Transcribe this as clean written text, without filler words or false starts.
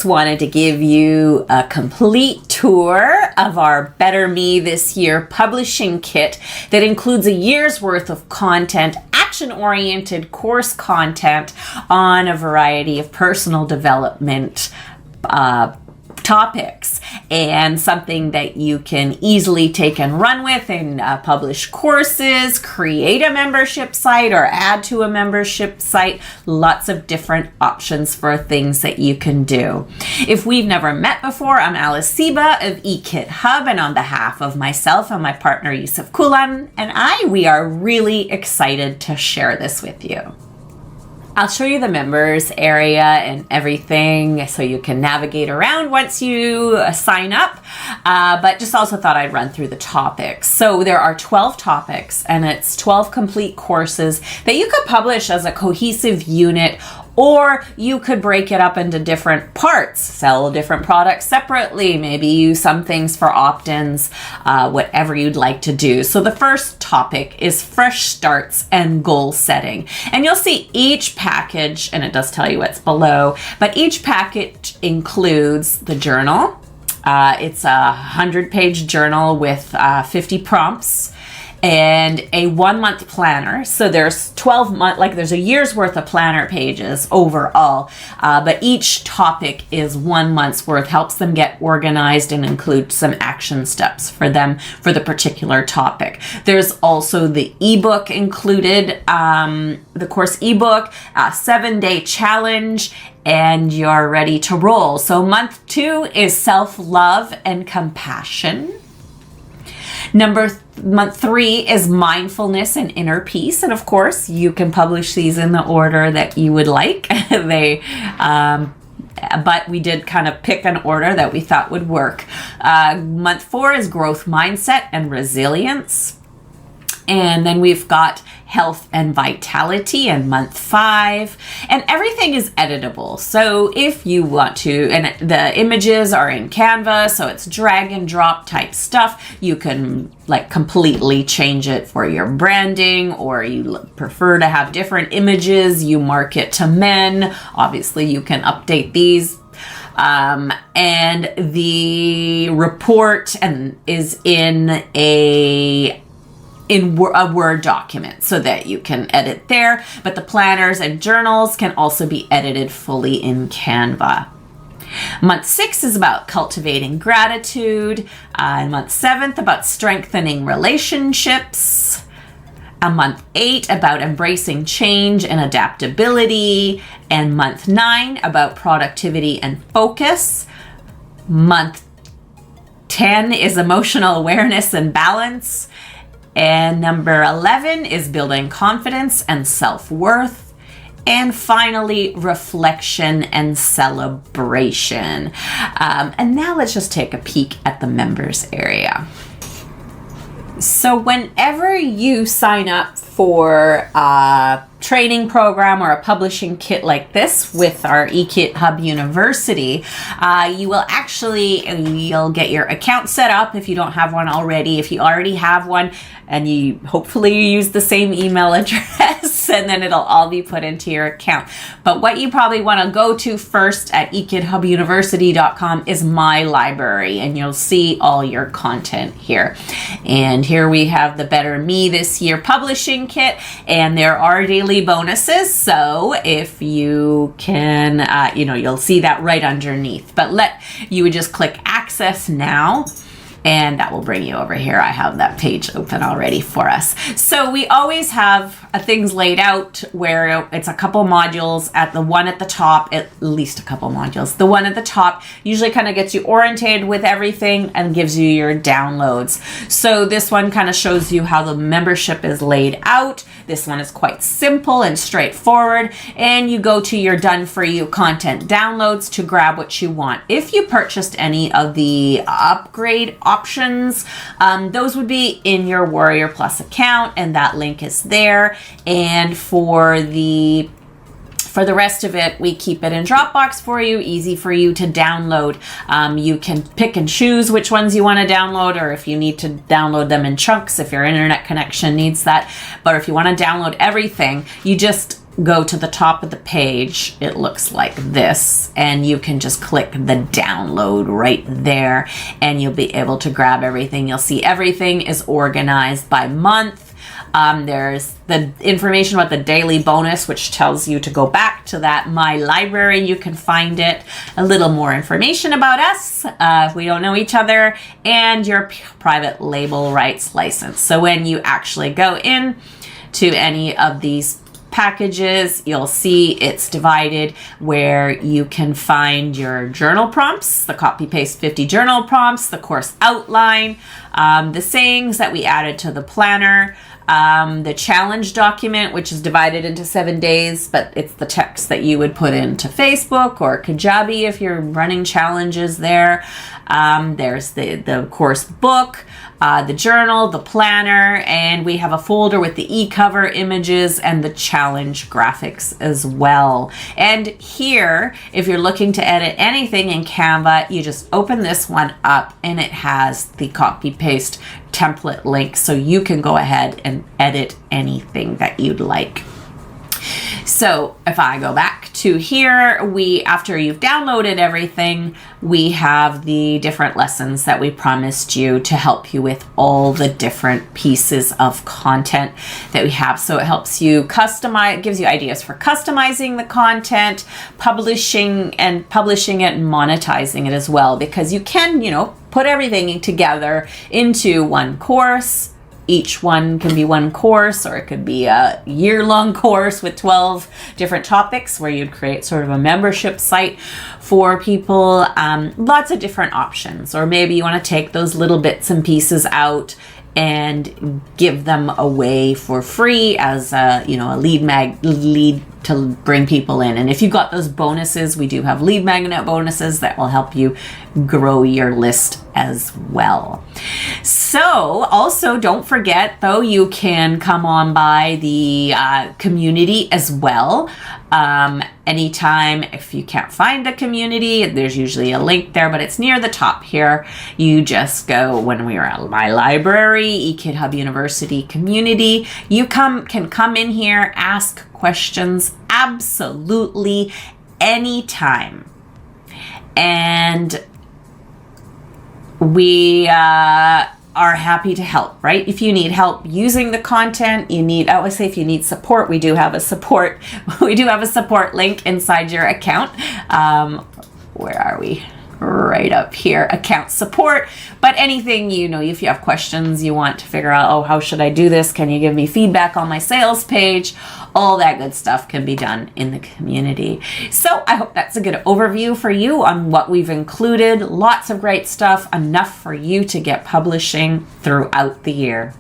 just wanted to give you a complete tour of our Better Me This Year publishing kit that includes a year's worth of content, action-oriented course content on a variety of personal development topics, and something that you can easily take and run with and publish courses, create a membership site, or add to a membership site. Lots of different options for things that you can do. If we've never met before, I'm Alice Seba of eKit Hub, and on behalf of myself and my partner Yusuf Kulan and we are really excited to share this with you. I'll show you the members area and everything so you can navigate around once you sign up, but just also thought I'd run through the topics. So there are 12 topics, and it's 12 complete courses that you could publish as a cohesive unit, or you could break it up into different parts, sell different products separately, maybe use some things for opt-ins, whatever you'd like to do. So the first topic is fresh starts and goal setting. And you'll see each package, and it does tell you what's below, but each package includes the journal. It's a 100-page journal with 50 prompts, and a 1-month planner. So there's 12 months, like there's a year's worth of planner pages overall, but each topic is 1 month's worth, helps them get organized and include some action steps for them for the particular topic. There's also the ebook included, the course ebook, a 7-day challenge, and you're ready to roll. So month 2 is self-love and compassion. Month 3 is mindfulness and inner peace. And of course, you can publish these in the order that you would like. But we did kind of pick an order that we thought would work. Month 4 is growth mindset and resilience. And then we've got health and vitality in month 5, and everything is editable. So if you want to, and the images are in Canva, so it's drag and drop type stuff. You can like completely change it for your branding, or you prefer to have different images, you mark it to men. Obviously you can update these. And the report is in a Word document so that you can edit there, but the planners and journals can also be edited fully in Canva. Month 6 is about cultivating gratitude, and month 7 about strengthening relationships, and month 8 about embracing change and adaptability, and month 9 about productivity and focus. Month 10 is emotional awareness and balance. And number 11 is building confidence and self-worth. And finally, reflection and celebration. And now let's just take a peek at the members area. So whenever you sign up for a training program or a publishing kit like this with our eKit Hub University, you'll get your account set up if you don't have one already. If you already have one, and hopefully you use the same email address, and then it'll all be put into your account. But what you probably want to go to first at ekithubuniversity.com is my library, and you'll see all your content here. And here we have the Better Me This Year publishing kit, and there are daily bonuses. So if you can, you'll see that right underneath. But you would just click Access Now, and that will bring you over here. I have that page open already for us. So we always have things laid out where it's a couple modules at the one at the top, at least a couple modules. The one at the top usually kind of gets you oriented with everything and gives you your downloads. So this one kind of shows you how the membership is laid out. This one is quite simple and straightforward, and you go to your done for you content downloads to grab what you want. If you purchased any of the upgrade options, those would be in your Warrior Plus account, and that link is there. And for the rest of it, we keep it in Dropbox for you, easy for you to download. You can pick and choose which ones you want to download, or if you need to download them in chunks, if your internet connection needs that. But if you want to download everything, you just go to the top of the page, it looks like this, and you can just click the download right there, and you'll be able to grab everything. You'll see everything is organized by month. There's the information about the daily bonus, which tells you to go back to that My Library. You can find it. A little more information about us if we don't know each other, and your private label rights license. So when you actually go in to any of these packages, you'll see it's divided where you can find your journal prompts, the copy paste 50 journal prompts, the course outline, the sayings that we added to the planner, the challenge document, which is divided into 7 days, but it's the text that you would put into Facebook or Kajabi if you're running challenges there. There's the course book, the journal, the planner, and we have a folder with the e-cover images and the challenge graphics as well. And here, if you're looking to edit anything in Canva, you just open this one up and it has the copy paste template link, so you can go ahead and edit anything that you'd like. So if I go back to here, after you've downloaded everything, we have the different lessons that we promised you to help you with all the different pieces of content that we have. So it helps you customize, gives you ideas for customizing the content, publishing it and monetizing it as well, because you can, put everything together into one course. Each one can be one course, or it could be a year-long course with 12 different topics where you'd create sort of a membership site for people. Lots of different options. Or maybe you want to take those little bits and pieces out and give them away for free as a lead to bring people in. And if you've got those bonuses, we do have lead magnet bonuses that will help you grow your list as well. So also don't forget though, you can come on by the community as well. Anytime, if you can't find the community, there's usually a link there, but it's near the top here. You just go, when we are at My Library, eKid Hub University community, you can come in here, ask questions absolutely anytime. And we are happy to help, right? If you need help using the content, I always say if you need support, we do have a support link inside your account. Where are we? Right up here, account support. But anything, if you have questions, you want to figure out, how should I do this? Can you give me feedback on my sales page? All that good stuff can be done in the community. So I hope that's a good overview for you on what we've included. Lots of great stuff, enough for you to get publishing throughout the year.